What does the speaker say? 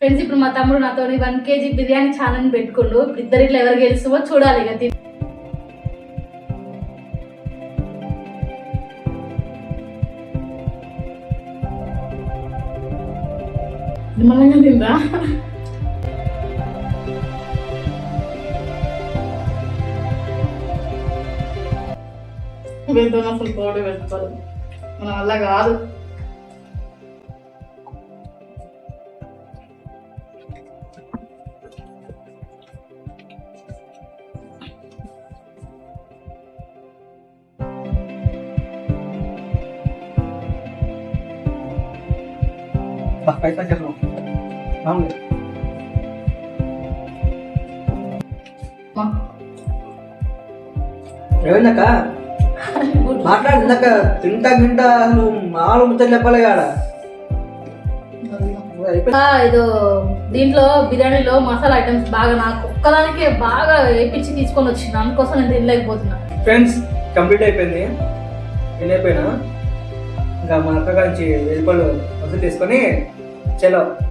Friends ఇప్పుడు మా తమ్ముడు నాతో 1 kg బిర్యానీ ఛానల్ పెట్టుకుండు. ఇద్దరిట్లో ఎవరు గెలుస్తామో చూడాలి. ఇక నిమ్మలంగా తిందా వేద్దాం. అసలు కోడి పెట్టుకోవాలి మనం అలా కాదు. पैसा चलो ఏమైందక్క మాట్లాడిందాక తింటా తింటా అసలు మామూలు ముచ్చట చెప్పాలి కాడ. ఇదో దీంట్లో బిర్యానీలో మసాలా ఐటమ్స్ బాగా నాకు ఒక్కదానికే బాగా వేపించి తీసుకొని వచ్చింది. అందుకోసం నేను తినలేకపోతున్నా. ఫ్రెండ్స్ కంప్లీట్ అయిపోయింది. తినైపోయినా ఇంకా మా అక్క నుంచి 1000 రూపాయలు వసూలు తీసుకొని చలో